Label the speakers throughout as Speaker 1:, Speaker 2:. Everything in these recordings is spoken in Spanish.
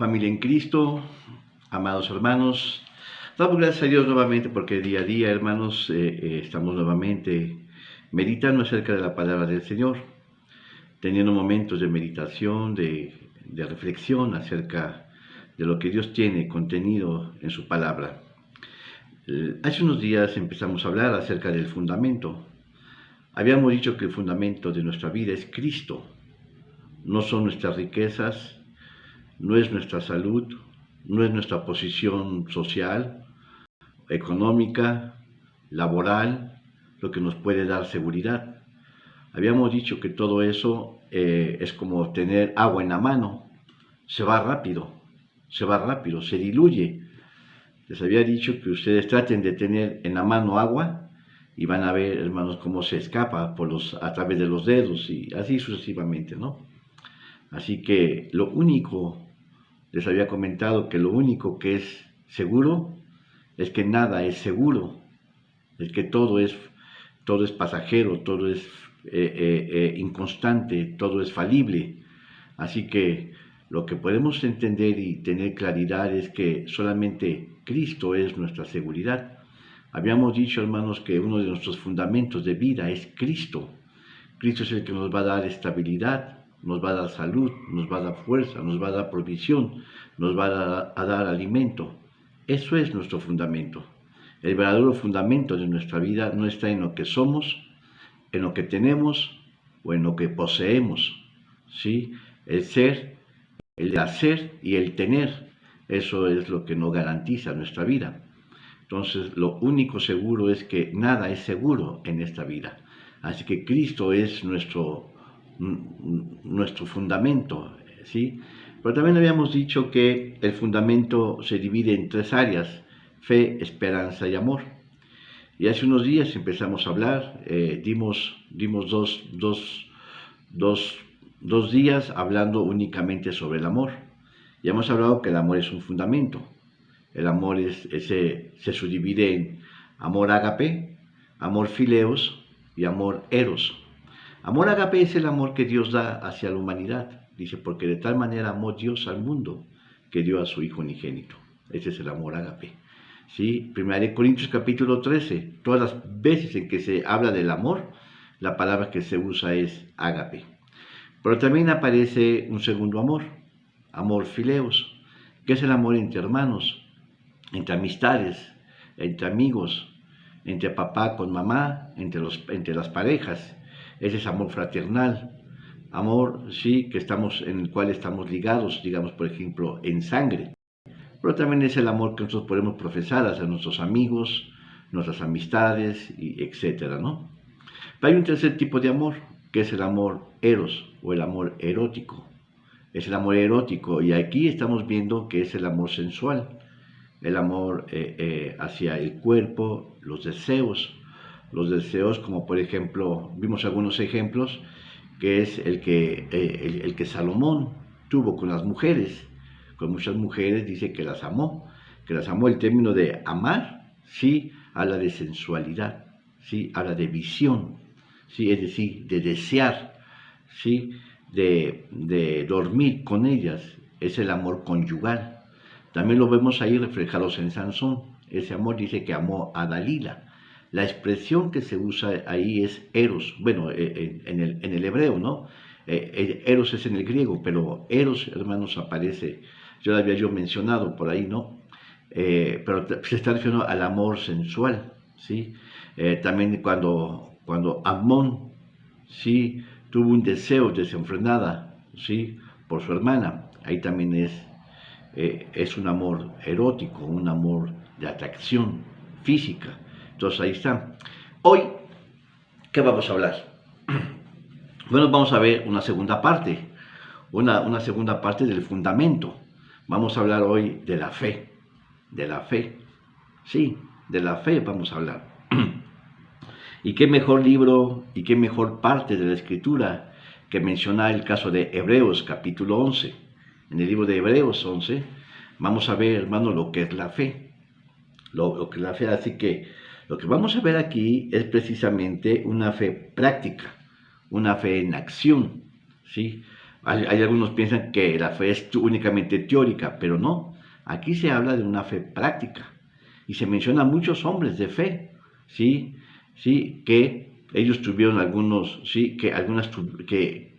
Speaker 1: Familia en Cristo, amados hermanos, damos gracias a Dios nuevamente porque día a día, hermanos, estamos nuevamente meditando acerca de la palabra del Señor, teniendo momentos de meditación, de reflexión acerca de lo que Dios tiene contenido en su palabra. Hace unos días empezamos a hablar acerca del fundamento. Habíamos dicho que el fundamento de nuestra vida es Cristo, no son nuestras riquezas, no es nuestra salud, no es nuestra posición social, económica, laboral, lo que nos puede dar seguridad. Habíamos dicho que todo eso es como tener agua en la mano, se va rápido, se diluye. Les había dicho que ustedes traten de tener en la mano agua y van a ver, hermanos, cómo se escapa a través de los dedos y así sucesivamente, ¿no? Así que les había comentado que lo único que es seguro es que nada es seguro, es que todo es pasajero, todo es inconstante, todo es falible. Así que lo que podemos entender y tener claridad es que solamente Cristo es nuestra seguridad. Habíamos dicho, hermanos, que uno de nuestros fundamentos de vida es Cristo. Cristo es el que nos va a dar estabilidad, nos va a dar salud, nos va a dar fuerza, nos va a dar provisión, nos va a dar alimento. Eso es nuestro fundamento. El verdadero fundamento de nuestra vida no está en lo que somos, en lo que tenemos o en lo que poseemos, ¿sí? El ser, el hacer y el tener, eso es lo que nos garantiza nuestra vida. Entonces, lo único seguro es que nada es seguro en esta vida. Así que Cristo es nuestro fundamento, ¿sí? Pero también habíamos dicho que el fundamento se divide en tres áreas: fe, esperanza y amor. Y hace unos días empezamos a hablar, dimos dos días hablando únicamente sobre el amor. Y hemos hablado que el amor es un fundamento. El amor se subdivide en amor ágape, amor fileos y amor eros. Amor ágape es el amor que Dios da hacia la humanidad. Dice, porque de tal manera amó Dios al mundo que dio a su Hijo unigénito. Ese es el amor ágape. ¿Sí? 1 Corintios capítulo 13. Todas las veces en que se habla del amor, la palabra que se usa es ágape. Pero también aparece un segundo amor, amor fileos, que es el amor entre hermanos, entre amistades, entre amigos, entre papá con mamá, entre las parejas. Ese es amor fraternal, amor, sí, en el cual estamos ligados, digamos, por ejemplo, en sangre. Pero también es el amor que nosotros podemos profesar hacia nuestros amigos, nuestras amistades, etcétera, ¿no? Pero hay un tercer tipo de amor, que es el amor eros o el amor erótico. Es el amor erótico, y aquí estamos viendo que es el amor sensual, el amor hacia el cuerpo, los deseos como por ejemplo, vimos algunos ejemplos, que es el que Salomón tuvo con las mujeres. Con muchas mujeres dice que las amó. El término de amar, sí, habla de sensualidad, sí, habla de visión, sí, es decir, de desear, sí, de dormir con ellas. Es el amor conyugal. También lo vemos ahí reflejados en Sansón. Ese amor dice que amó a Dalila. La expresión que se usa ahí es eros, bueno, en el hebreo, ¿no? Eros es en el griego, pero eros, hermanos, aparece, yo lo había mencionado por ahí, ¿no? Pero se está refiriendo al amor sensual, ¿sí? También cuando Amnón, ¿sí?, tuvo un deseo desenfrenada, ¿sí?, por su hermana, ahí también es un amor erótico, un amor de atracción física. Entonces ahí está. Hoy, ¿qué vamos a hablar? Bueno, vamos a ver una segunda parte, una segunda parte del fundamento. Vamos a hablar hoy de la fe, sí, de la fe vamos a hablar. Y qué mejor libro y qué mejor parte de la Escritura que mencionar el caso de Hebreos capítulo 11. En el libro de Hebreos 11 vamos a ver, hermano, lo que es la fe. Lo que es la fe, así que lo que vamos a ver aquí es precisamente una fe práctica, una fe en acción, ¿sí? Hay algunos que piensan que la fe es únicamente teórica, pero no. Aquí se habla de una fe práctica y se menciona a muchos hombres de fe, sí, sí, que ellos tuvieron algunos, sí, que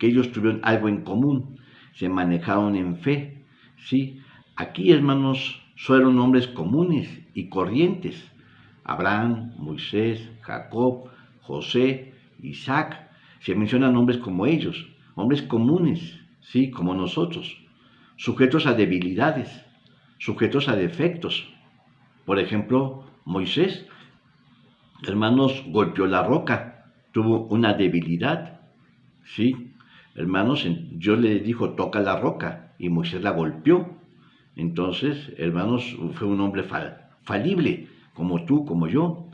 Speaker 1: ellos tuvieron algo en común, se manejaron en fe, sí. Aquí, hermanos, fueron hombres comunes y corrientes: Abraham, Moisés, Jacob, José, Isaac. Se mencionan nombres como ellos, hombres comunes, sí, como nosotros, sujetos a debilidades, sujetos a defectos. Por ejemplo, Moisés, hermanos, golpeó la roca, tuvo una debilidad, sí. Hermanos, Dios le dijo, toca la roca, y Moisés la golpeó. Entonces, hermanos, fue un hombre falible, como tú, como yo.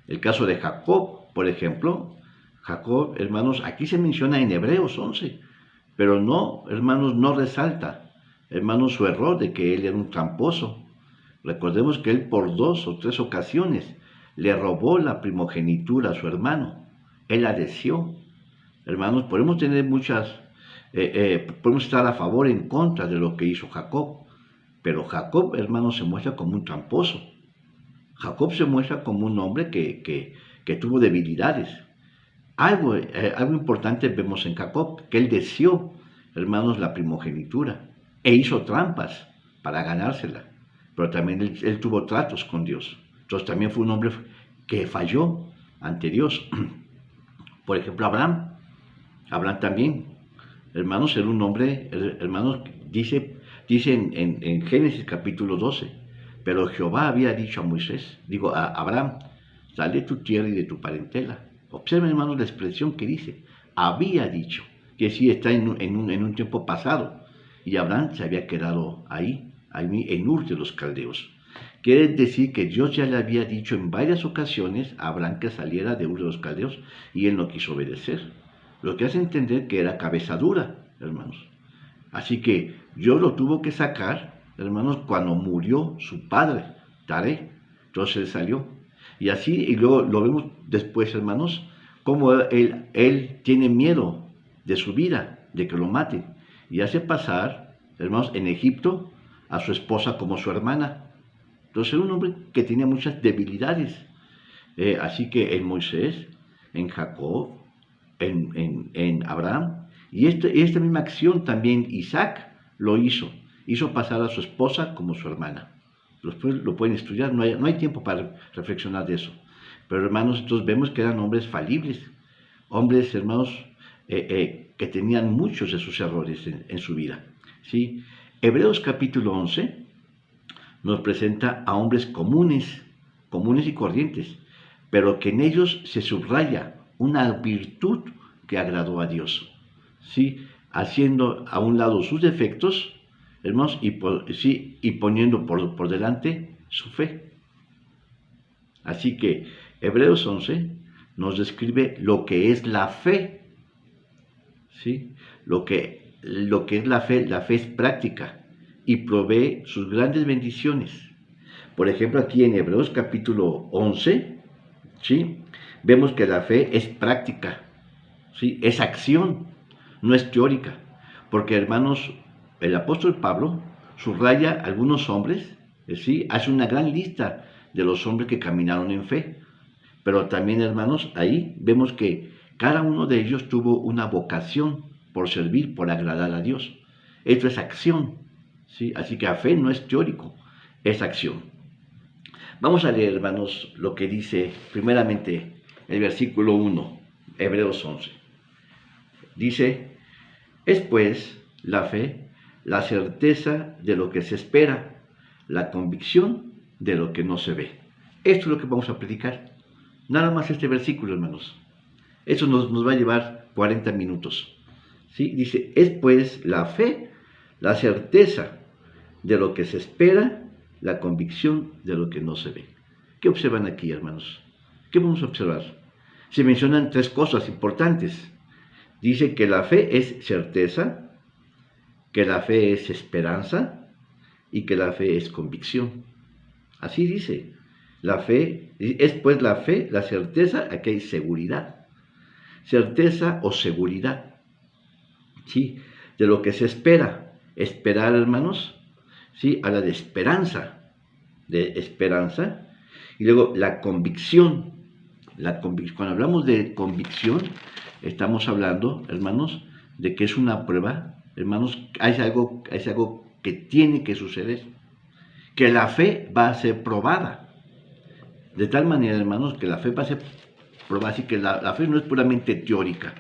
Speaker 1: El caso de Jacob, por ejemplo, Jacob, hermanos, aquí se menciona en Hebreos 11, pero no, hermanos, no resalta, hermanos, su error de que él era un tramposo. Recordemos que él por 2 o 3 ocasiones le robó la primogenitura a su hermano. Él la deseó. Hermanos, podemos tener podemos estar a favor o en contra de lo que hizo Jacob, pero Jacob, hermanos, se muestra como un tramposo. Jacob se muestra como un hombre que tuvo debilidades. Algo importante vemos en Jacob, que él deseó, hermanos, la primogenitura e hizo trampas para ganársela, pero también él tuvo tratos con Dios. Entonces también fue un hombre que falló ante Dios. Por ejemplo, Abraham también, hermanos, era un hombre, hermanos, dice en Génesis capítulo 12, pero Jehová había dicho a Abraham, sal de tu tierra y de tu parentela. Observen, hermanos, la expresión que dice, había dicho, que sí está en un tiempo pasado, y Abraham se había quedado ahí en Ur de los Caldeos. Quiere decir que Dios ya le había dicho en varias ocasiones a Abraham que saliera de Ur de los Caldeos, y él no quiso obedecer, lo que hace entender que era cabeza dura, hermanos. Así que Dios lo tuvo que sacar, hermanos, cuando murió su padre, Taré. Entonces él salió. Y así, y luego lo vemos después, hermanos, cómo él tiene miedo de su vida, de que lo maten. Y hace pasar, hermanos, en Egipto a su esposa como su hermana. Entonces era un hombre que tenía muchas debilidades. Así que en Moisés, en Jacob, en Abraham, y esta misma acción también Isaac lo hizo pasar a su esposa como su hermana. Después lo pueden estudiar, no hay tiempo para reflexionar de eso. Pero hermanos, entonces vemos que eran hombres falibles, hombres, hermanos, que tenían muchos de sus errores en su vida. ¿Sí? Hebreos capítulo 11 nos presenta a hombres comunes y corrientes, pero que en ellos se subraya una virtud que agradó a Dios, ¿sí? Haciendo a un lado sus defectos, hermanos, y poniendo por delante su fe. Así que Hebreos 11 nos describe lo que es la fe, ¿sí? Lo que es la fe es práctica y provee sus grandes bendiciones. Por ejemplo, aquí en Hebreos capítulo 11, ¿sí? Vemos que la fe es práctica, ¿sí? Es acción, no es teórica. Porque, hermanos, el apóstol Pablo subraya a algunos hombres, ¿sí? Hace una gran lista de los hombres que caminaron en fe. Pero también, hermanos, ahí vemos que cada uno de ellos tuvo una vocación por servir, por agradar a Dios. Esto es acción, ¿sí? Así que la fe no es teórico, es acción. Vamos a leer, hermanos, lo que dice primeramente el versículo 1, Hebreos 11. Dice, es pues la fe, la certeza de lo que se espera, la convicción de lo que no se ve. Esto es lo que vamos a predicar. Nada más este versículo, hermanos. Eso nos va a llevar 40 minutos. ¿Sí? Dice, es pues la fe, la certeza de lo que se espera, la convicción de lo que no se ve. ¿Qué observan aquí, hermanos? ¿Qué vamos a observar? Se mencionan 3 cosas importantes. Dice que la fe es certeza, que la fe es esperanza y que la fe es convicción. Así dice. La fe, es pues la fe, la certeza, aquí hay seguridad. Certeza o seguridad. Sí, de lo que se espera. Esperar, hermanos, ¿sí? Habla de esperanza, y luego la convicción. Cuando hablamos de convicción, estamos hablando, hermanos, de que es una prueba, hermanos, es algo que tiene que suceder, que la fe va a ser probada. De tal manera, hermanos, que la fe va a ser probada, así que la fe no es puramente teórica,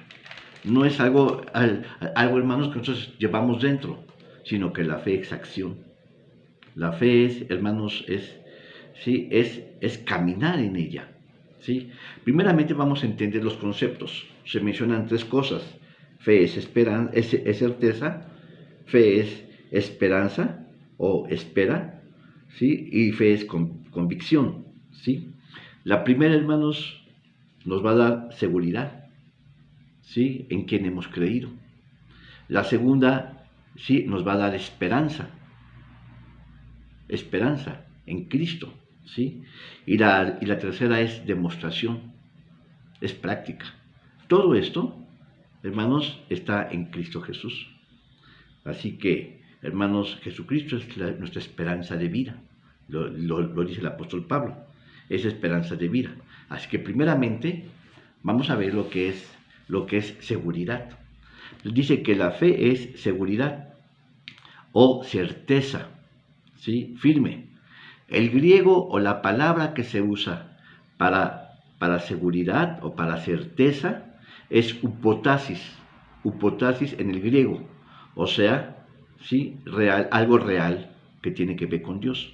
Speaker 1: no es algo, hermanos, que nosotros llevamos dentro, sino que la fe es acción. La fe es, hermanos, ¿sí? es caminar en ella. ¿Sí? Primeramente vamos a entender los conceptos. Se mencionan tres cosas. Fe es certeza, fe es esperanza o espera, ¿sí? Y fe es convicción. ¿Sí? La primera, hermanos, nos va a dar seguridad, ¿sí? En quien hemos creído. La segunda, ¿sí? Nos va a dar esperanza en Cristo, ¿sí? Y la tercera es demostración, es práctica. Todo esto, hermanos, está en Cristo Jesús. Así que, hermanos, Jesucristo es nuestra esperanza de vida. Lo dice el apóstol Pablo, es esperanza de vida. Así que primeramente vamos a ver lo que es seguridad. Dice que la fe es seguridad o certeza, ¿sí? Firme. El griego o la palabra que se usa para seguridad o para certeza es upotasis en el griego, o sea, ¿sí? Algo real que tiene que ver con Dios.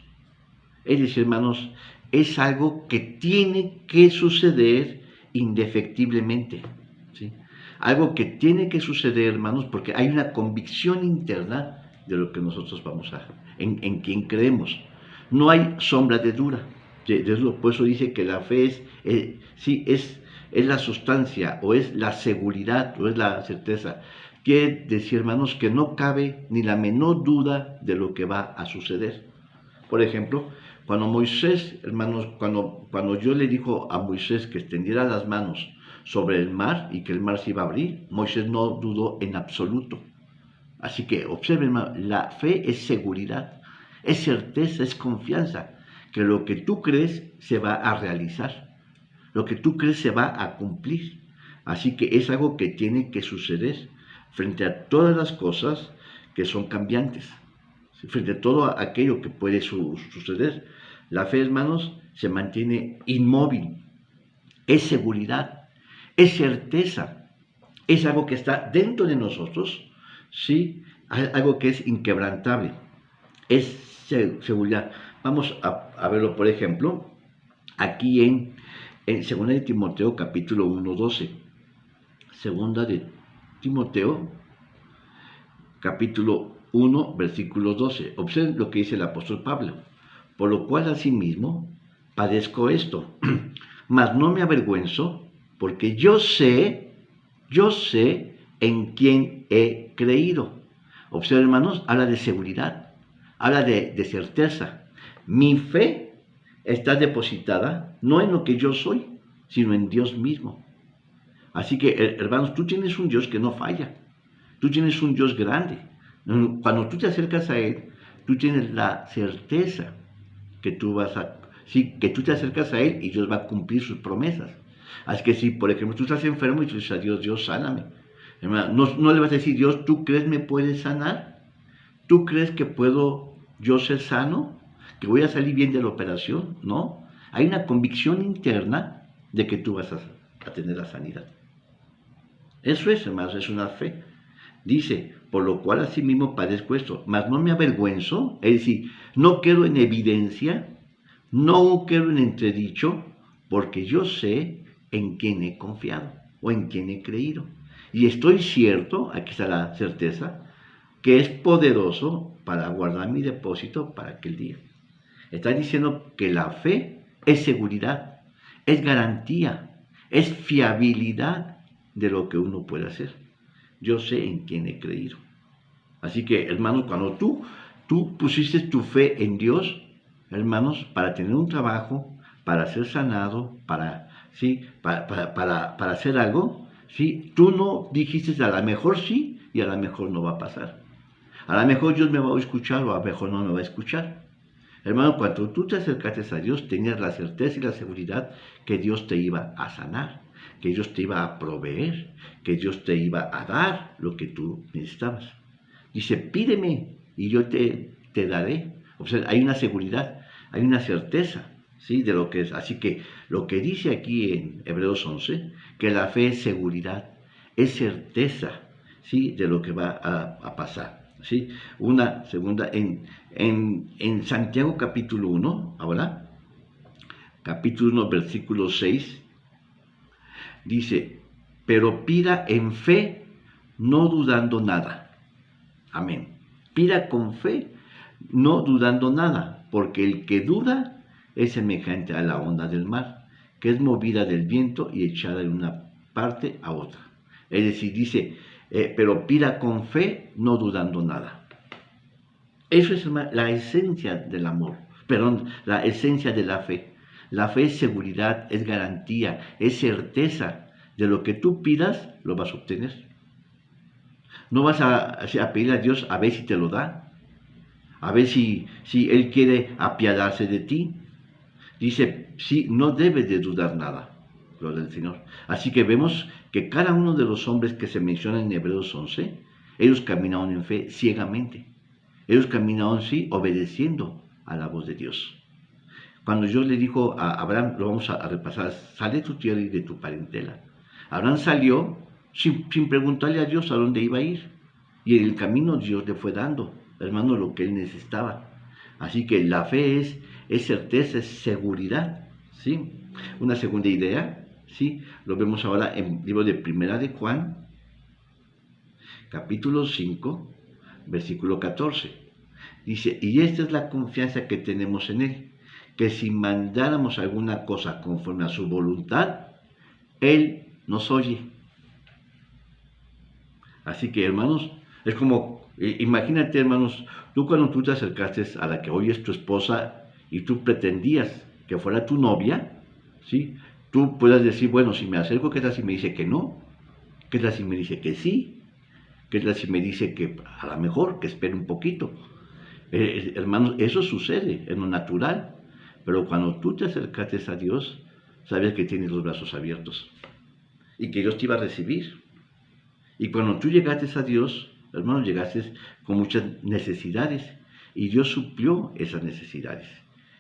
Speaker 1: Es decir, hermanos, es algo que tiene que suceder indefectiblemente, ¿sí? Algo que tiene que suceder, hermanos, porque hay una convicción interna de lo que nosotros en quien creemos. No hay sombra de duda. Por eso dice que la fe es la sustancia, o es la seguridad, o es la certeza. Quiere decir, hermanos, que no cabe ni la menor duda de lo que va a suceder. Por ejemplo, cuando Moisés, hermanos, cuando Dios le dijo a Moisés que extendiera las manos sobre el mar y que el mar se iba a abrir, Moisés no dudó en absoluto. Así que observen, hermano, la fe es seguridad, es certeza, es confianza, que lo que tú crees se va a realizar, lo que tú crees se va a cumplir. Así que es algo que tiene que suceder frente a todas las cosas que son cambiantes, frente a todo aquello que puede suceder. La fe, hermanos, se mantiene inmóvil, es seguridad, es certeza, es algo que está dentro de nosotros, ¿sí? Algo que es inquebrantable, es seguridad. Vamos a verlo, por ejemplo, aquí en 2 de Timoteo, capítulo 1, 12. 2 de Timoteo, capítulo 1, versículo 12. Observen lo que dice el apóstol Pablo. Por lo cual, asimismo, padezco esto, mas no me avergüenzo, porque yo sé en quién he creído. Observen, hermanos, habla de seguridad, habla de certeza. Mi fe está depositada no en lo que yo soy, sino en Dios mismo. Así que, hermanos, tú tienes un Dios que no falla. Tú tienes un Dios grande. Cuando tú te acercas a Él, tú tienes la certeza que que tú te acercas a Él y Dios va a cumplir sus promesas. Así que si, por ejemplo, tú estás enfermo y tú dices a Dios, Dios, sáname. Hermano, no le vas a decir, Dios, ¿tú crees me puedes sanar? ¿Tú crees que puedo yo ser sano? ¿Que voy a salir bien de la operación? No. Hay una convicción interna de que tú vas a tener la sanidad. Eso es, hermanos, es una fe. Dice, por lo cual asimismo padezco esto, mas no me avergüenzo, es decir, no quedo en evidencia, no quedo en entredicho, porque yo sé en quién he confiado o en quién he creído. Y estoy cierto, aquí está la certeza, que es poderoso para guardar mi depósito para aquel día. Está diciendo que la fe es seguridad, es garantía, es fiabilidad de lo que uno puede hacer. Yo sé en quién he creído. Así que, hermanos, cuando tú pusiste tu fe en Dios, hermanos, para tener un trabajo, para ser sanado, para hacer algo, ¿sí? Tú no dijiste, a lo mejor sí, y a lo mejor no va a pasar. A lo mejor Dios me va a escuchar o a lo mejor no me va a escuchar. Hermano, cuando tú te acercaste a Dios, tenías la certeza y la seguridad que Dios te iba a sanar, que Dios te iba a proveer, que Dios te iba a dar lo que tú necesitabas. Dice, pídeme y yo te daré. O sea, hay una seguridad, hay una certeza, ¿sí? De lo que es. Así que lo que dice aquí en Hebreos 11, que la fe es seguridad, es certeza, ¿sí? De lo que va a pasar, ¿sí? Una segunda, en Santiago capítulo 1, ahora, capítulo 1, versículo 6, dice, pero pida en fe, no dudando nada. Amén. Pida con fe, no dudando nada, porque el que duda es semejante a la onda del mar, que es movida del viento y echada de una parte a otra. Es decir, dice, pero pida con fe, no dudando nada. Eso es la esencia del amor, perdón, la esencia de la fe. La fe es seguridad, es garantía, es certeza de lo que tú pidas, lo vas a obtener. No vas a pedir a Dios a ver si te lo da, a ver si Él quiere apiadarse de ti. Dice, sí, no debes de dudar nada, gloria al Señor. Así que vemos que cada uno de los hombres que se mencionan en Hebreos 11, ellos caminaron en fe ciegamente. Ellos caminaron, sí, obedeciendo a la voz de Dios. Cuando Dios le dijo a Abraham, lo vamos a repasar, sal de tu tierra y de tu parentela. Abraham salió sin preguntarle a Dios a dónde iba a ir. Y en el camino Dios le fue dando, hermano, lo que él necesitaba. Así que la fe es certeza, es seguridad, ¿sí? Una segunda idea, ¿sí? Lo vemos ahora en el libro de Primera de Juan, capítulo 5, versículo 14. Dice, y esta es la confianza que tenemos en Él, que si mandáramos alguna cosa conforme a su voluntad, Él nos oye. Así que, hermanos, es como, imagínate, hermanos, cuando tú te acercaste a la que hoy es tu esposa y tú pretendías que fuera tu novia, ¿sí? Tú puedas decir, bueno, si me acerco, ¿qué tal si me dice que no? ¿Qué tal si me dice que sí? ¿Qué tal si me dice que a lo mejor, que espere un poquito? Hermanos, eso sucede en lo natural, pero cuando tú te acercaste a Dios, sabes que tienes los brazos abiertos y que Dios te iba a recibir. Y cuando tú llegaste a Dios, hermanos, llegaste con muchas necesidades y Dios suplió esas necesidades.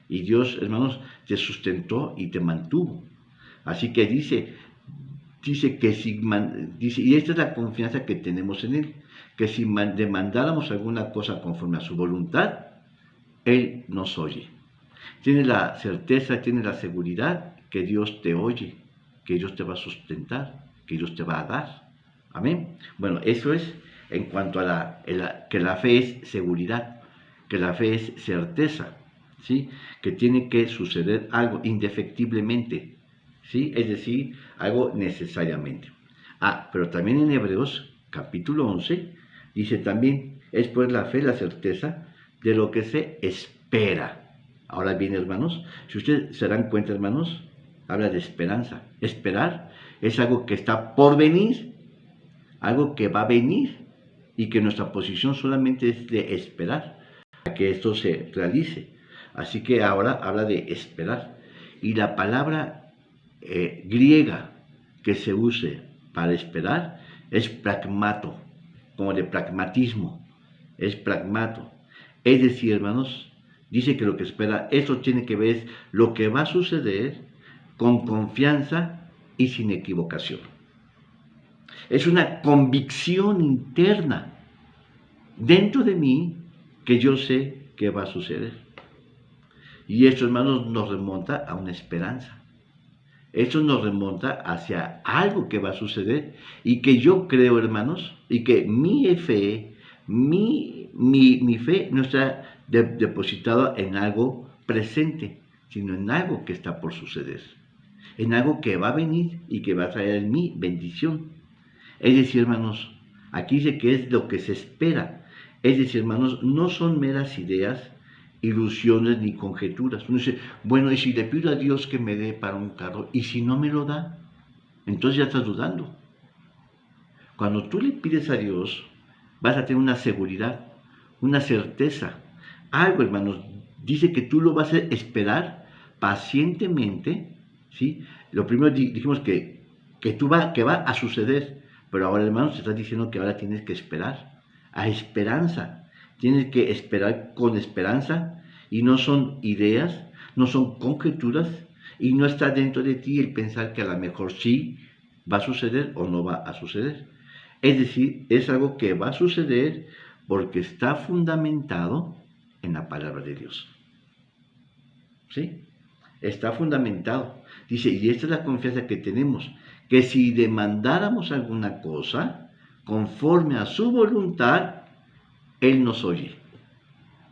Speaker 1: Y Dios, hermanos, te sustentó y te mantuvo. Así que dice que y esta es la confianza que tenemos en Él, que si demandáramos alguna cosa conforme a su voluntad, Él nos oye. Tienes la certeza, tienes la seguridad que Dios te oye, que Dios te va a sustentar, que Dios te va a dar. Amén. Bueno, eso es en cuanto a que la fe es seguridad, que la fe es certeza, ¿sí? Que tiene que suceder algo indefectiblemente, ¿sí? Es decir, algo necesariamente. Pero también en Hebreos, capítulo 11, dice también, es pues la fe, la certeza de lo que se espera. Ahora bien, hermanos, si ustedes se dan cuenta, hermanos, habla de esperanza. Esperar es algo que está por venir, algo que va a venir y que nuestra posición solamente es de esperar a que esto se realice. Así que ahora habla de esperar. Y la palabra griega que se use para esperar es pragmato, como de pragmatismo, es pragmato. Es decir, hermanos, dice que lo que espera, eso tiene que ver lo que va a suceder con confianza y sin equivocación. Es una convicción interna dentro de mí que yo sé que va a suceder. Y esto, hermanos, nos remonta a una esperanza. Esto nos remonta hacia algo que va a suceder y que yo creo, hermanos, y que mi fe no está depositada en algo presente, sino en algo que está por suceder, en algo que va a venir y que va a traer en mí bendición. Es decir, hermanos, aquí dice que es lo que se espera. Es decir, hermanos, no son meras ideas, ilusiones ni conjeturas. Uno dice, bueno, y si le pido a Dios que me dé para un carro, y si no me lo da, entonces ya estás dudando. Cuando tú le pides a Dios vas a tener una seguridad, una certeza. Algo, hermanos, dice que tú lo vas a esperar pacientemente, ¿sí? Lo primero dijimos que va a suceder, pero ahora, hermanos, te está diciendo que ahora tienes que esperar, a esperanza. Tienes que esperar con esperanza y no son ideas, no son conjeturas y no está dentro de ti el pensar que a lo mejor sí va a suceder o no va a suceder. Es decir, es algo que va a suceder porque está fundamentado en la palabra de Dios. ¿Sí? Está fundamentado. Dice, y esta es la confianza que tenemos, que si demandáramos alguna cosa, conforme a su voluntad, Él nos oye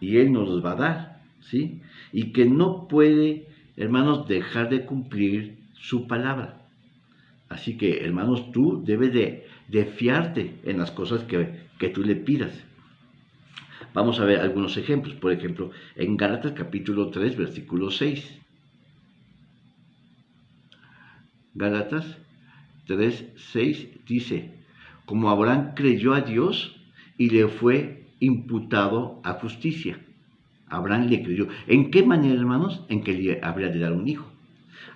Speaker 1: y Él nos los va a dar, ¿sí? Y que no puede, hermanos, dejar de cumplir su palabra. Así que, hermanos, tú debes de fiarte en las cosas que tú le pidas. Vamos a ver algunos ejemplos. Por ejemplo, en Gálatas capítulo 3, versículo 6. Gálatas 3, 6 dice, como Abraham creyó a Dios y le fue imputado a justicia. Abraham le creyó. ¿En qué manera, hermanos? En que le habría de dar un hijo.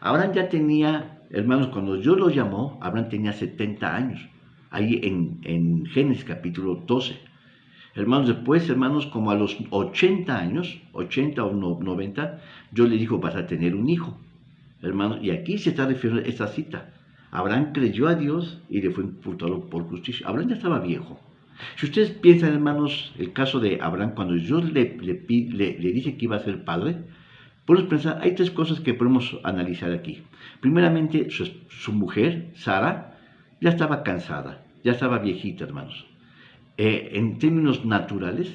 Speaker 1: Abraham ya tenía, hermanos, cuando Dios lo llamó, Abraham tenía 70 años. Ahí en Génesis capítulo 12. Hermanos, después, hermanos, como a los 80 años, 80 o 90, Dios le dijo, vas a tener un hijo. Hermanos, y aquí se está refiriendo a esta cita. Abraham creyó a Dios y le fue imputado por justicia. Abraham ya estaba viejo. Si ustedes piensan, hermanos, el caso de Abraham, cuando Dios le dice que iba a ser padre, podemos pensar, hay tres cosas que podemos analizar aquí. Primeramente, su mujer, Sara, ya estaba cansada, ya estaba viejita, hermanos. En términos naturales,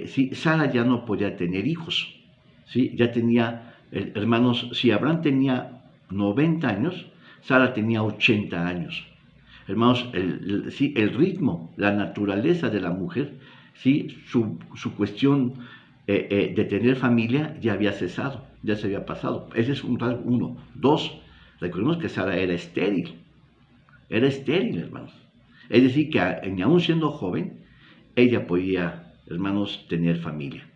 Speaker 1: sí, Sara ya no podía tener hijos, ¿sí? Ya tenía, hermanos, si Abraham tenía 90 años, Sara tenía 80 años. Hermanos, sí, el ritmo, la naturaleza de la mujer, sí, su cuestión de tener familia ya había cesado, ya se había pasado. Ese es un rasgo uno. Dos, recordemos que Sara era estéril, hermanos. Es decir, que aún siendo joven, ella podía, hermanos, tener familia.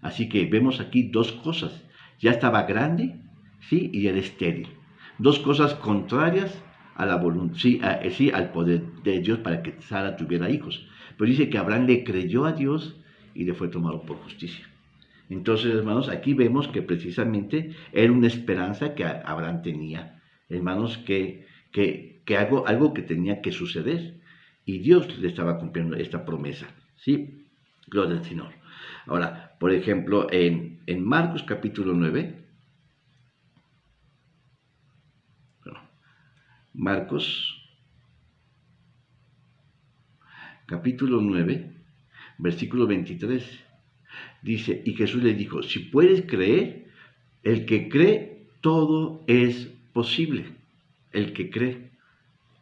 Speaker 1: Así que vemos aquí dos cosas. Ya estaba grande, ¿sí? Y era estéril. Dos cosas contrarias a la voluntad, sí, al poder de Dios para que Sara tuviera hijos. Pero dice que Abraham le creyó a Dios y le fue tomado por justicia. Entonces, hermanos, aquí vemos que precisamente era una esperanza que Abraham tenía. Hermanos, que algo que tenía que suceder. Y Dios le estaba cumpliendo esta promesa. ¿Sí? Gloria al Señor. Ahora, por ejemplo, en Marcos capítulo 9, Marcos capítulo 9, versículo 23, dice, y Jesús le dijo, si puedes creer, el que cree, todo es posible. El que cree,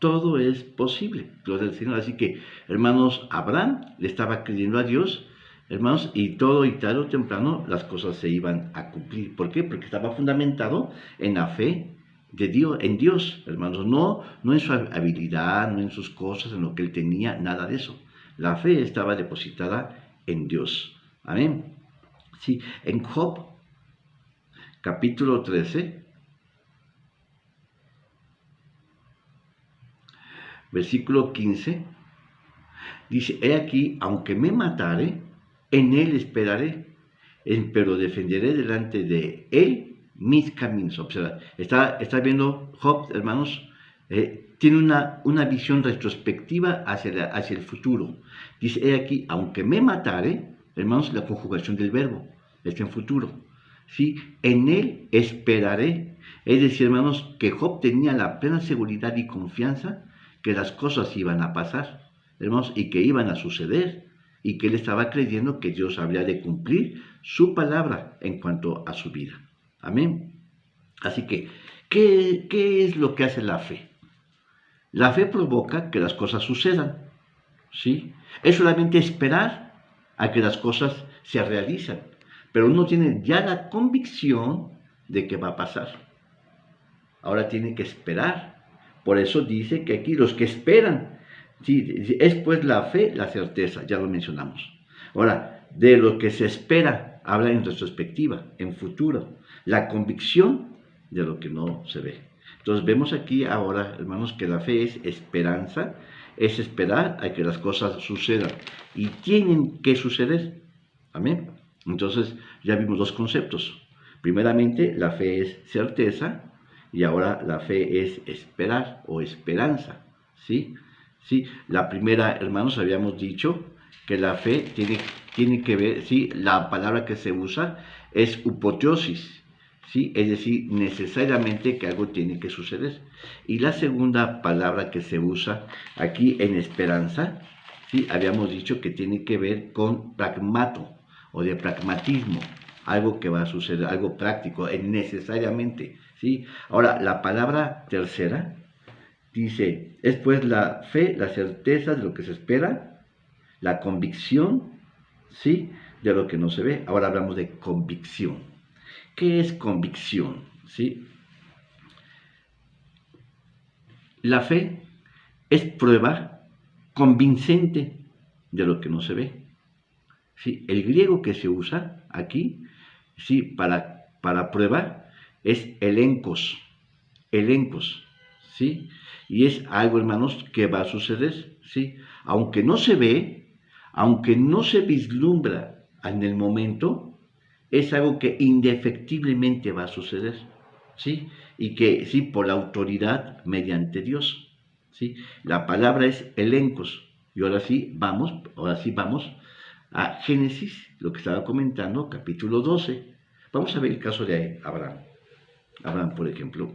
Speaker 1: todo es posible. Gloria al Señor. Así que, hermanos, Abraham le estaba creyendo a Dios, hermanos, y todo y tarde o temprano las cosas se iban a cumplir. ¿Por qué? Porque estaba fundamentado en la fe de Dios, en Dios, hermanos, no en su habilidad, no en sus cosas, en lo que él tenía, nada de eso. La fe estaba depositada en Dios. Amén. Sí, en Job, capítulo 13, versículo 15, dice, he aquí, aunque me matare, en él esperaré, pero defenderé delante de él mis caminos. Observa, está viendo Job, hermanos, tiene una visión retrospectiva hacia el futuro. Dice, he aquí, aunque me matare, hermanos, la conjugación del verbo, está en futuro. ¿Sí? En él esperaré. Es decir, hermanos, que Job tenía la plena seguridad y confianza que las cosas iban a pasar, hermanos, y que iban a suceder, y que él estaba creyendo que Dios habría de cumplir su palabra en cuanto a su vida. Amén. Así que, ¿qué es lo que hace la fe? La fe provoca que las cosas sucedan, ¿sí? Es solamente esperar a que las cosas se realicen, pero uno tiene ya la convicción de que va a pasar. Ahora tiene que esperar. Por eso dice que aquí los que esperan, Sí, es pues la fe, la certeza, ya lo mencionamos. Ahora, de lo que se espera, habla en retrospectiva, en futuro. La convicción de lo que no se ve. Entonces vemos aquí ahora, hermanos, que la fe es esperanza, es esperar a que las cosas sucedan y tienen que suceder. Amén. Entonces ya vimos dos conceptos. Primeramente, la fe es certeza y ahora la fe es esperar o esperanza. ¿Sí? Sí, la primera, hermanos, habíamos dicho que la fe tiene que ver, sí, la palabra que se usa es apoteosis, sí, es decir, necesariamente que algo tiene que suceder. Y la segunda palabra que se usa aquí en esperanza, sí, habíamos dicho que tiene que ver con pragmato o de pragmatismo, algo que va a suceder, algo práctico, necesariamente, sí. Ahora, la palabra tercera dice, es pues la fe, la certeza de lo que se espera, la convicción, ¿sí? De lo que no se ve. Ahora hablamos de convicción. ¿Qué es convicción? ¿Sí? La fe es prueba convincente de lo que no se ve. ¿Sí? El griego que se usa aquí, ¿sí? Para prueba es elencos, ¿sí? Y es algo, hermanos, que va a suceder, ¿sí? Aunque no se ve, aunque no se vislumbra en el momento, es algo que indefectiblemente va a suceder, ¿sí? Y que, sí, por la autoridad mediante Dios, ¿sí? La palabra es elencos. Y ahora sí vamos a Génesis, lo que estaba comentando, capítulo 12. Vamos a ver el caso de Abraham. Abraham, por ejemplo.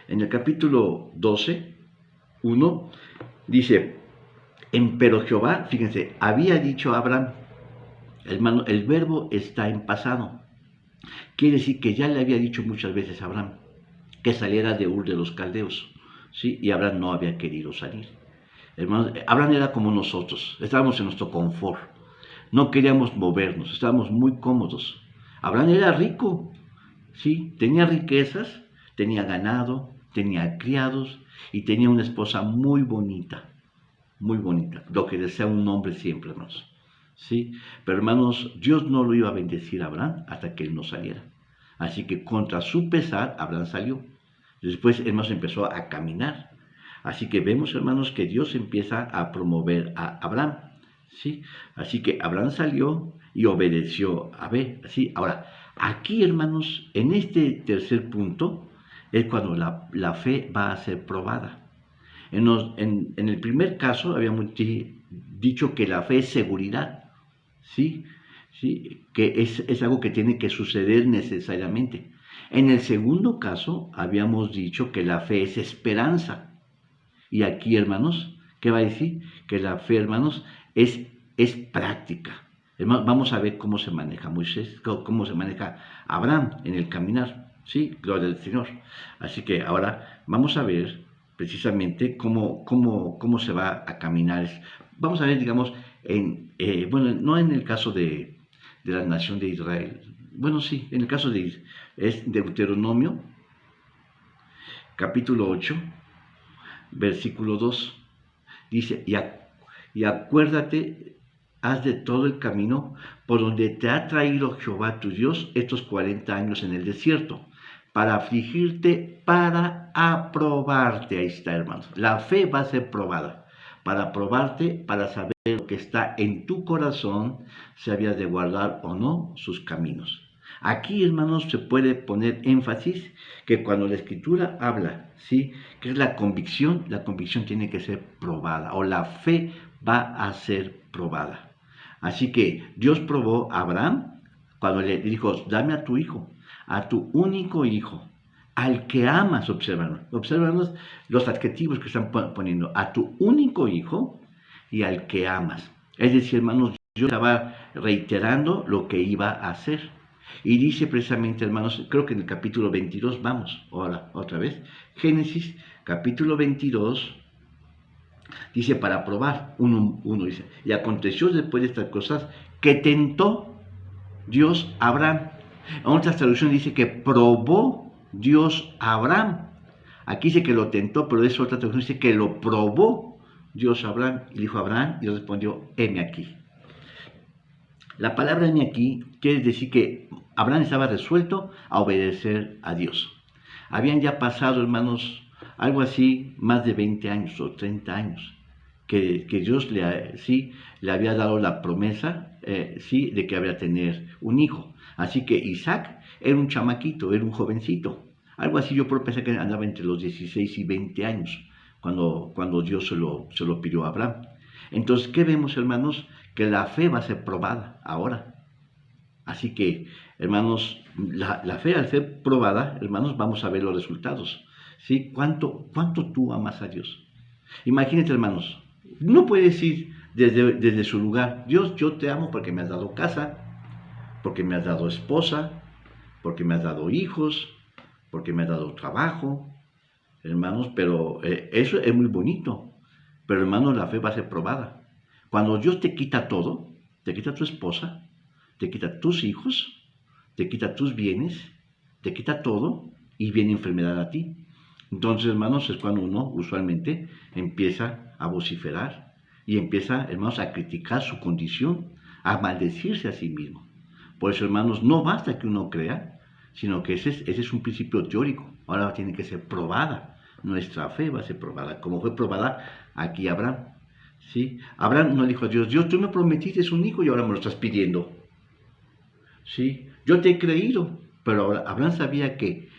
Speaker 1: En el capítulo 12, 1, dice, pero Jehová, fíjense, había dicho a Abraham, hermano, el verbo está en pasado. Quiere decir que ya le había dicho muchas veces a Abraham que saliera de Ur de los Caldeos, ¿sí? Y Abraham no había querido salir. Hermanos, Abraham era como nosotros, estábamos en nuestro confort, no queríamos movernos, estábamos muy cómodos. Abraham era rico, ¿sí? Tenía riquezas, tenía ganado, tenía criados y tenía una esposa muy bonita, lo que desea un hombre siempre, hermanos. ¿Sí? Pero hermanos, Dios no lo iba a bendecir a Abraham hasta que él no saliera. Así que contra su pesar, Abraham salió. Después, hermanos, empezó a caminar. Así que vemos, hermanos, que Dios empieza a promover a Abraham. ¿Sí? Así que Abraham salió y obedeció a ver. ¿Sí? Ahora, aquí, hermanos, en este tercer punto, es cuando la fe va a ser probada. En el primer caso habíamos dicho que la fe es seguridad, ¿sí? ¿Sí? Que es algo que tiene que suceder necesariamente. En el segundo caso habíamos dicho que la fe es esperanza. Y aquí, hermanos, ¿qué va a decir? Que la fe, hermanos, es práctica. Vamos a ver cómo se maneja Moisés, cómo se maneja Abraham en el caminar. Sí, gloria al Señor. Así que ahora vamos a ver precisamente cómo se va a caminar. Vamos a ver, digamos, bueno, no en el caso de la nación de Israel. Bueno, sí, en el caso es Deuteronomio, capítulo 8, versículo 2. Dice, y acuérdate, haz de todo el camino por donde te ha traído Jehová tu Dios estos 40 años en el desierto, para afligirte, para aprobarte. Ahí está, hermanos. La fe va a ser probada, para probarte, para saber lo que está en tu corazón, si habías de guardar o no sus caminos. Aquí, hermanos, se puede poner énfasis que cuando la Escritura habla, ¿sí?, que es la convicción tiene que ser probada, o la fe va a ser probada. Así que Dios probó a Abraham cuando le dijo, dame a tu hijo, a tu único hijo, al que amas. Observan los adjetivos que están poniendo, a tu único hijo y al que amas. Es decir, hermanos, Dios estaba reiterando lo que iba a hacer. Y dice precisamente, hermanos, creo que en el capítulo 22, vamos, ahora, otra vez, Génesis, capítulo 22, dice, para probar, uno dice, y aconteció después de estas cosas, que tentó Dios a Abraham. En otras traducciones dice que probó Dios a Abraham. Aquí dice que lo tentó, pero esa otra traducción dice que lo probó. Dios a Abraham y le dijo a Abraham y respondió, heme aquí. La palabra heme aquí quiere decir que Abraham estaba resuelto a obedecer a Dios. Habían ya pasado, hermanos, algo así, más de 20 años o 30 años, que Dios le había dado la promesa, de que habría tener un hijo. Así que Isaac era un chamaquito, era un jovencito. Algo así yo puedo pensar que andaba entre los 16 y 20 años, cuando Dios se lo pidió a Abraham. Entonces, ¿qué vemos, hermanos? Que la fe va a ser probada ahora. Así que, hermanos, la fe al ser probada, hermanos, vamos a ver los resultados. ¿Sí? ¿Cuánto tú amas a Dios? Imagínate, hermanos, no puedes decir desde su lugar, Dios, yo te amo porque me has dado casa, porque me has dado esposa, porque me has dado hijos, porque me has dado trabajo, hermanos, pero eso es muy bonito. Pero, hermanos, la fe va a ser probada. Cuando Dios te quita todo, te quita tu esposa, te quita tus hijos, te quita tus bienes, te quita todo y viene enfermedad a ti. Entonces, hermanos, es cuando uno usualmente empieza a vociferar y empieza, hermanos, a criticar su condición, a maldecirse a sí mismo. Por eso, hermanos, no basta que uno crea, sino que ese es un principio teórico. Ahora tiene que ser probada. Nuestra fe va a ser probada, como fue probada aquí Abraham. ¿Sí? Abraham no dijo a Dios, Dios, tú me prometiste un hijo y ahora me lo estás pidiendo. ¿Sí? Yo te he creído, pero ahora Abraham sabía que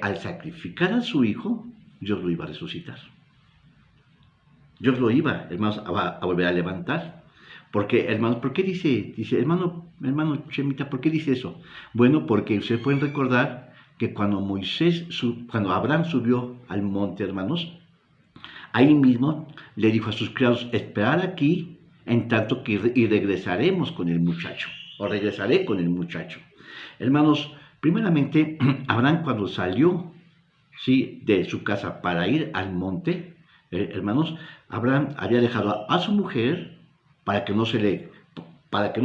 Speaker 1: al sacrificar a su hijo, Dios lo iba a resucitar. Dios lo iba, hermanos, a volver a levantar. Porque, hermanos, ¿por qué dice, hermano Chemita, ¿por qué dice eso? Bueno, porque ustedes pueden recordar que cuando Abraham subió al monte, hermanos, ahí mismo le dijo a sus criados, esperad aquí en tanto que regresaremos con el muchacho, o regresaré con el muchacho. Hermanos, primeramente, Abraham cuando salió, ¿sí?, de su casa para ir al monte, hermanos, Abraham había dejado a su mujer para que no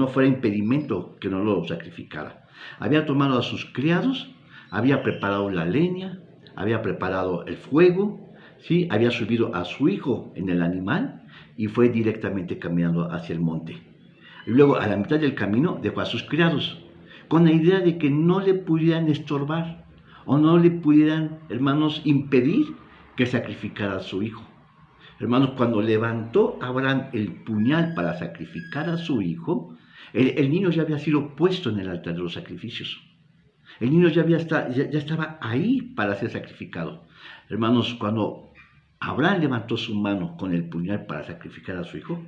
Speaker 1: fuera impedimento que no lo sacrificara. Había tomado a sus criados, había preparado la leña, había preparado el fuego, ¿sí?, había subido a su hijo en el animal y fue directamente caminando hacia el monte. Y luego, a la mitad del camino, dejó a sus criados, con la idea de que no le pudieran estorbar o no le pudieran, hermanos, impedir que sacrificara a su hijo. Hermanos, cuando levantó Abraham el puñal para sacrificar a su hijo, el niño ya había sido puesto en el altar de los sacrificios. El niño ya estaba ahí para ser sacrificado. Hermanos, cuando Abraham levantó su mano con el puñal para sacrificar a su hijo,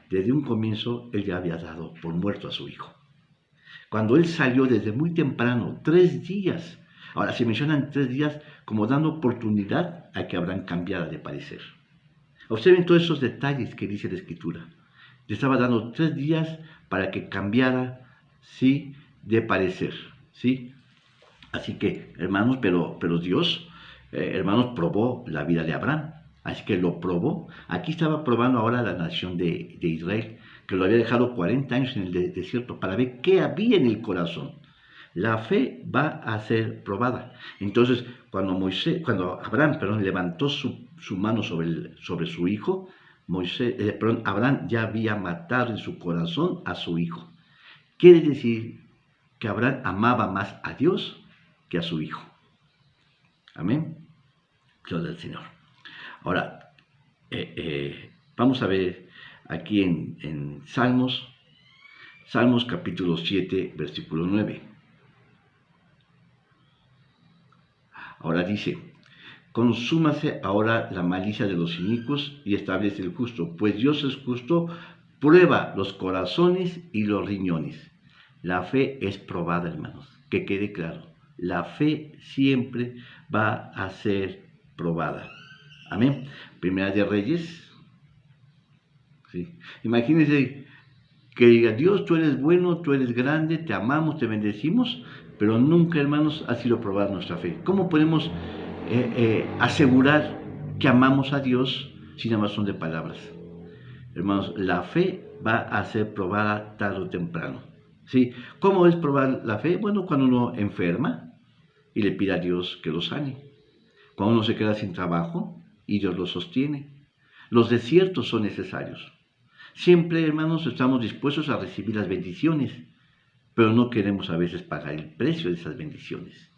Speaker 1: desde un comienzo él ya había dado por muerto a su hijo. Cuando él salió desde muy temprano, 3 días, ahora se mencionan 3 días como dando oportunidad a que Abraham cambiara de parecer. Observen todos esos detalles que dice la Escritura. Le estaba dando 3 días para que cambiara, ¿sí?, de parecer, ¿sí? Así que, hermanos, pero Dios, hermanos, probó la vida de Abraham. Así que lo probó. Aquí estaba probando ahora la nación de Israel, que lo había dejado 40 años en el desierto para ver qué había en el corazón. La fe va a ser probada. Entonces, cuando Abraham, levantó su mano sobre su hijo, Abraham ya había matado en su corazón a su hijo. Quiere decir que Abraham amaba más a Dios que a su hijo. Amén. Gloria al Señor. Ahora, vamos a ver aquí en Salmos capítulo 7, versículo 9. Ahora dice, consúmase ahora la malicia de los inicuos y establece el justo, pues Dios es justo, prueba los corazones y los riñones. La fe es probada, hermanos, que quede claro. La fe siempre va a ser probada. Amén. Primera de Reyes. ¿Sí? Imagínense que diga, Dios, tú eres bueno, tú eres grande, te amamos, te bendecimos, pero nunca, hermanos, ha sido probada nuestra fe. ¿Cómo podemos asegurar que amamos a Dios si nada más son de palabras? Hermanos, la fe va a ser probada tarde o temprano. ¿Sí? ¿Cómo es probar la fe? Bueno, cuando uno enferma y le pide a Dios que lo sane. Cuando uno se queda sin trabajo y Dios lo sostiene. Los desiertos son necesarios. Siempre, hermanos, estamos dispuestos a recibir las bendiciones, pero no queremos a veces pagar el precio de esas bendiciones.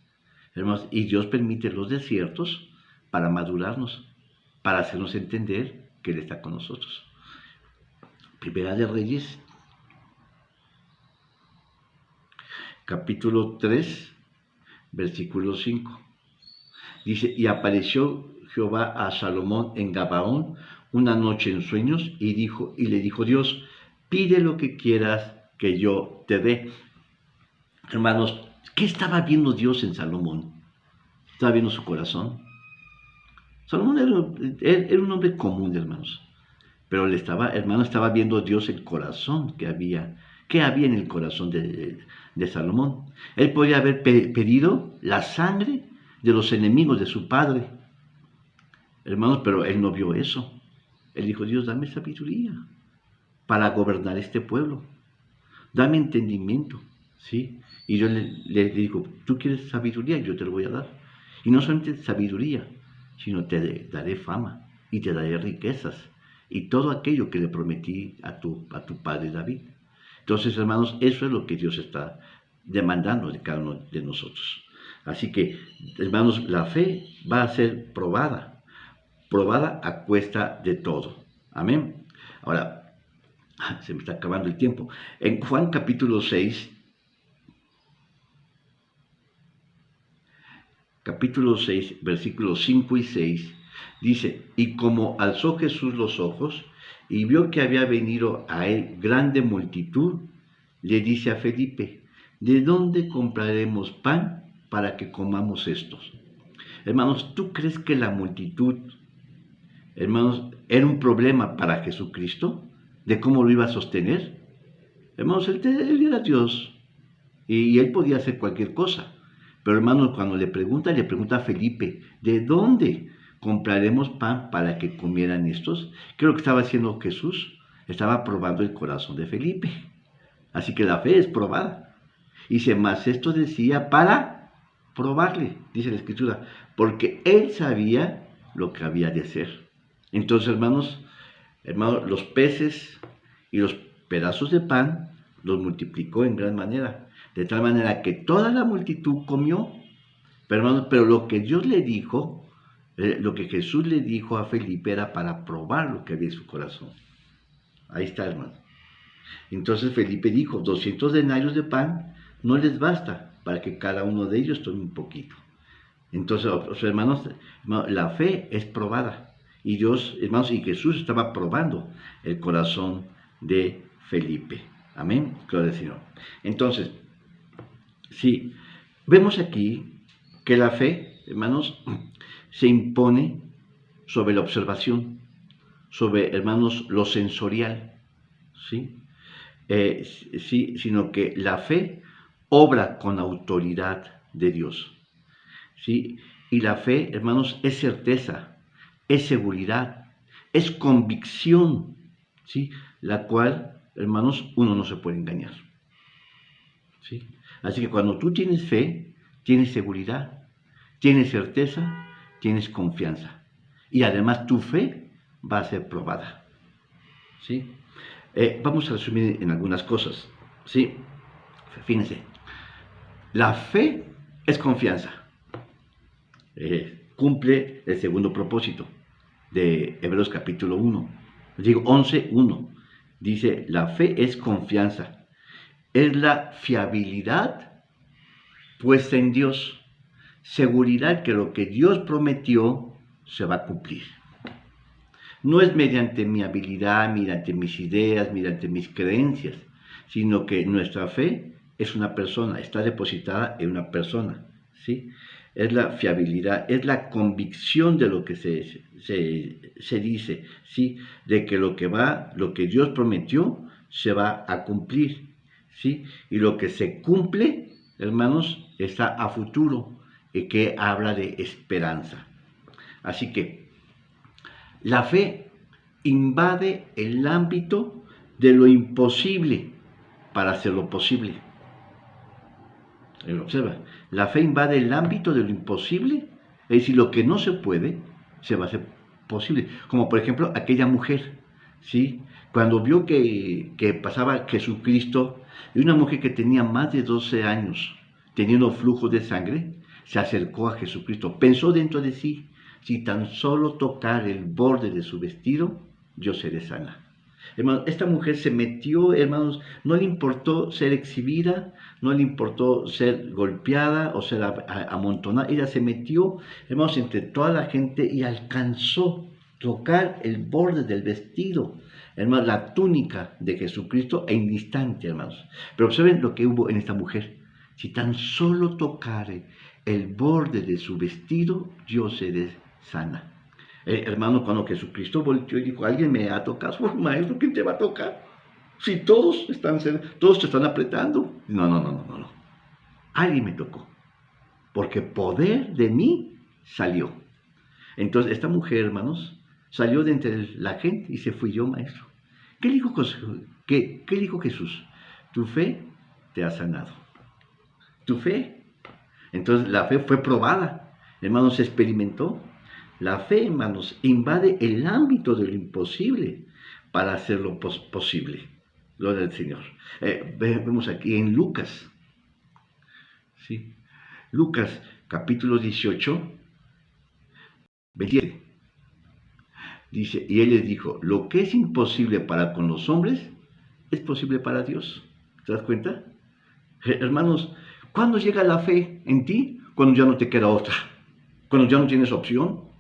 Speaker 1: Hermanos, y Dios permite los desiertos para madurarnos, para hacernos entender que Él está con nosotros. Primera de Reyes, capítulo 3, versículo 5. Dice, y apareció Jehová a Salomón en Gabaón una noche en sueños y le dijo Dios, pide lo que quieras que yo te dé. Hermanos, ¿qué estaba viendo Dios en Salomón? Estaba viendo su corazón. Salomón era un hombre común, hermanos, pero estaba viendo Dios el corazón que había en el corazón de Salomón. Él podía haber pedido la sangre de los enemigos de su padre, hermanos, pero él no vio eso. Él dijo, Dios, dame sabiduría para gobernar este pueblo, dame entendimiento, ¿sí? Y yo le digo, tú quieres sabiduría, yo te lo voy a dar. Y no solamente sabiduría, sino te daré fama y te daré riquezas y todo aquello que le prometí a tu padre David. Entonces, hermanos, eso es lo que Dios está demandando de cada uno de nosotros. Así que, hermanos, la fe va a ser probada a cuesta de todo. Amén. Ahora, se me está acabando el tiempo. En Juan capítulo 6, versículos 5 y 6, dice, y como alzó Jesús los ojos y vio que había venido a él grande multitud, le dice a Felipe, ¿de dónde compraremos pan para que comamos estos? Hermanos, ¿tú crees que la multitud, hermanos, era un problema para Jesucristo? ¿De cómo lo iba a sostener? Hermanos, él era Dios y él podía hacer cualquier cosa. Pero hermanos, cuando le pregunta a Felipe, ¿de dónde compraremos pan para que comieran estos? ¿Qué es lo que estaba haciendo Jesús? Estaba probando el corazón de Felipe. Así que la fe es probada. Y dice, más esto decía para probarle, dice la Escritura, porque él sabía lo que había de hacer. Entonces, hermanos, los peces y los pedazos de pan los multiplicó en gran manera, de tal manera que toda la multitud comió. Pero, hermanos, lo que Dios le dijo, lo que Jesús le dijo a Felipe era para probar lo que había en su corazón. Ahí está, hermano. Entonces Felipe dijo, 200 denarios de pan no les basta para que cada uno de ellos tome un poquito. Entonces, hermanos, la fe es probada. Y Dios, hermanos, y Jesús estaba probando el corazón de Felipe. Amén. Gloria al Señor. Entonces, sí, vemos aquí que la fe, hermanos, se impone sobre la observación, sobre, hermanos, lo sensorial, ¿sí? Sí, sino que la fe obra con autoridad de Dios, ¿sí? Y la fe, hermanos, es certeza, es seguridad, es convicción, ¿sí? La cual, hermanos, uno no se puede engañar, ¿sí? Así que cuando tú tienes fe, tienes seguridad, tienes certeza, tienes confianza. Y además tu fe va a ser probada, ¿sí? Vamos a resumir en algunas cosas, ¿sí? Fíjense, la fe es confianza. Cumple el segundo propósito de Hebreos capítulo 1. Digo 11:1. Dice, la fe es confianza. Es la fiabilidad puesta en Dios. Seguridad que lo que Dios prometió se va a cumplir. No es mediante mi habilidad, mediante mis ideas, mediante mis creencias, sino que nuestra fe es una persona, está depositada en una persona, ¿sí? Es la fiabilidad, es la convicción de lo que se dice, ¿sí? De que lo que Dios prometió se va a cumplir, ¿sí? Y lo que se cumple, hermanos, está a futuro, y que habla de esperanza. Así que la fe invade el ámbito de lo imposible para hacer lo posible. Observa, la fe invade el ámbito de lo imposible, es decir, lo que no se puede, se va a hacer posible. Como por ejemplo aquella mujer, ¿sí? Cuando vio que pasaba Jesucristo, y una mujer que tenía más de 12 años teniendo flujo de sangre, se acercó a Jesucristo. Pensó dentro de sí, si tan solo tocar el borde de su vestido, yo seré sana. Hermanos, esta mujer se metió, hermanos, no le importó ser exhibida, no le importó ser golpeada o ser amontonada. Ella se metió, hermanos, entre toda la gente y alcanzó tocar el borde del vestido, hermanos, la túnica de Jesucristo en instante, hermanos. Pero observen lo que hubo en esta mujer. Si tan solo tocare el borde de su vestido, yo seré sana. Hermano, cuando Jesucristo volteó y dijo, alguien me ha tocado, pues, maestro, ¿quién te va a tocar? Si todos te están apretando. No, no, no, no, no, no. Alguien me tocó, porque poder de mí salió. Entonces, esta mujer, hermanos, salió de entre la gente y se fui yo, maestro. ¿Qué dijo Jesús? Tu fe te ha sanado. Tu fe. Entonces, la fe fue probada. Hermanos, se experimentó. La fe, hermanos, invade el ámbito de lo imposible para hacerlo posible. Gloria al Señor. Vemos aquí en Lucas, ¿sí? Lucas capítulo 18, 27. Dice, y él les dijo, lo que es imposible para con los hombres, es posible para Dios. ¿Te das cuenta? Hermanos, ¿cuándo llega la fe en ti? Cuando ya no te queda otra. Cuando ya no tienes opción.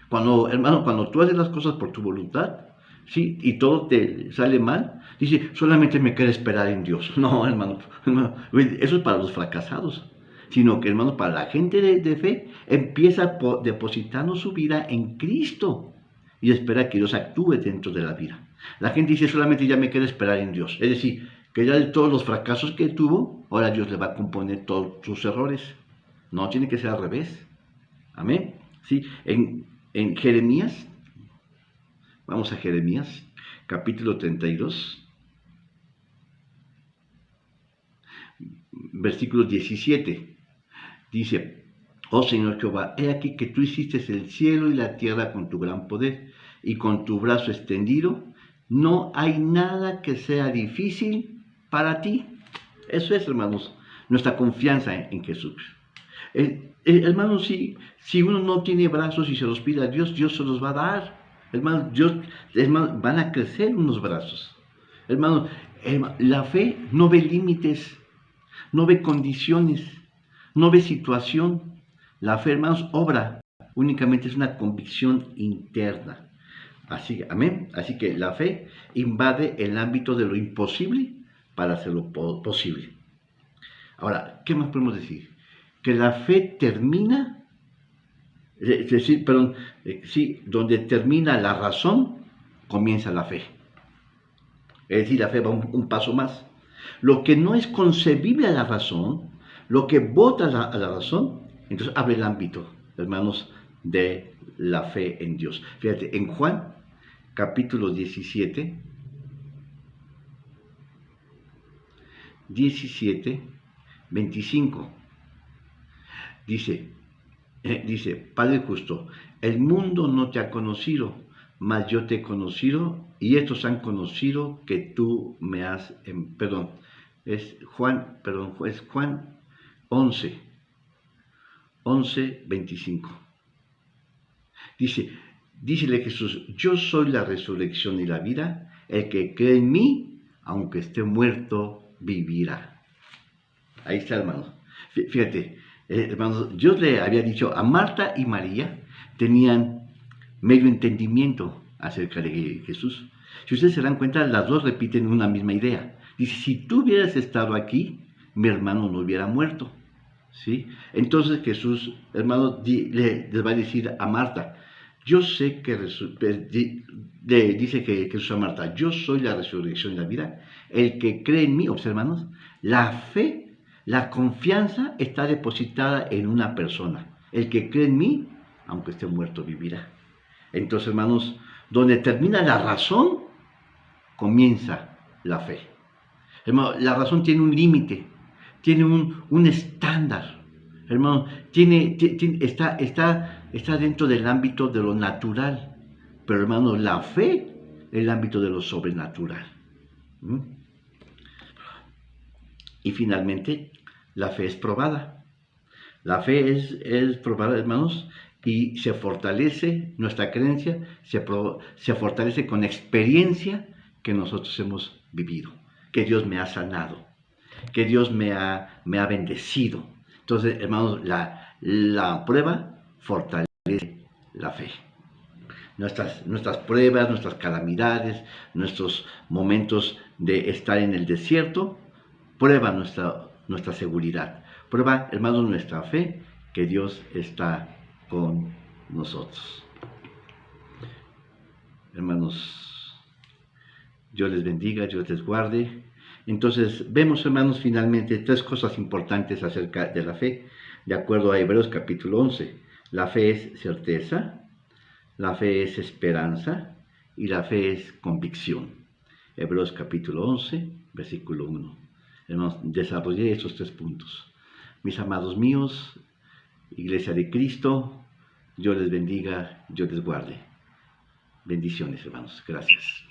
Speaker 1: Cuando tú haces las cosas por tu voluntad, ¿sí? Y todo te sale mal, dice, solamente me queda esperar en Dios. No, hermano, eso es para los fracasados. Sino que, hermano, para la gente de fe, empieza depositando su vida en Cristo y espera que Dios actúe dentro de la vida. La gente dice, solamente ya me queda esperar en Dios. Es decir, que ya de todos los fracasos que tuvo, ahora Dios le va a componer todos sus errores. No, tiene que ser al revés. Amén. Sí, en Jeremías, vamos a Jeremías, capítulo 32, versículo 17. Dice, oh Señor Jehová, he aquí que tú hiciste el cielo y la tierra con tu gran poder y con tu brazo extendido. No hay nada que sea difícil para ti. Eso es, hermanos, nuestra confianza en Jesús. Hermanos, si uno no tiene brazos y se los pide a Dios, Dios se los va a dar. Hermanos, van a crecer unos brazos. Hermanos, la fe no ve límites, no ve condiciones, no ve situación. La fe, hermanos, obra. Únicamente es una convicción interna. Así, amén. Así que la fe invade el ámbito de lo imposible para hacerlo posible. Ahora, ¿qué más podemos decir? Que la fe termina, donde termina la razón, comienza la fe. Es decir, la fe va un paso más. Lo que no es concebible a la razón, lo que vota a la razón, entonces abre el ámbito, hermanos, de la fe en Dios. Fíjate, en Juan, capítulo 17, 25. Dice, Padre justo, el mundo no te ha conocido, mas yo te he conocido, y estos han conocido que tú me has, es Juan 11, 25. Dícele Jesús, yo soy la resurrección y la vida, el que cree en mí, aunque esté muerto, vivirá. Ahí está, hermano. Fíjate, hermanos, Dios le había dicho a Marta y María, tenían medio entendimiento acerca de Jesús. Si ustedes se dan cuenta, las dos repiten una misma idea. Dice, si tú hubieras estado aquí, mi hermano no hubiera muerto. ¿Sí? Entonces Jesús, hermano, les va a decir a Marta, yo sé que, dice que Jesús a Marta, yo soy la resurrección y la vida, el que cree en mí, hermanos, la fe, la confianza está depositada en una persona. El que cree en mí, aunque esté muerto, vivirá. Entonces, hermanos, donde termina la razón, comienza la fe. Hermano, la razón tiene un límite, tiene un estándar. Hermano, está dentro del ámbito de lo natural. Pero hermanos, la fe es el ámbito de lo sobrenatural. ¿Mm? Y finalmente, la fe es probada. La fe es probada, hermanos, y se fortalece, nuestra creencia se fortalece con experiencia que nosotros hemos vivido, que Dios me ha sanado, que Dios me ha bendecido. Entonces, hermanos, la prueba fortalece la fe. Nuestras pruebas, nuestras calamidades, nuestros momentos de estar en el desierto, prueba nuestra seguridad. Prueba, hermanos, nuestra fe, que Dios está con nosotros. Hermanos, Dios les bendiga, Dios les guarde. Entonces, vemos, hermanos, finalmente tres cosas importantes acerca de la fe, de acuerdo a Hebreos capítulo 11. La fe es certeza, la fe es esperanza y la fe es convicción. Hebreos capítulo 11, versículo 1. Hermanos, desarrollé estos tres puntos. Mis amados míos, Iglesia de Cristo, Dios les bendiga, Dios les guarde. Bendiciones, hermanos. Gracias.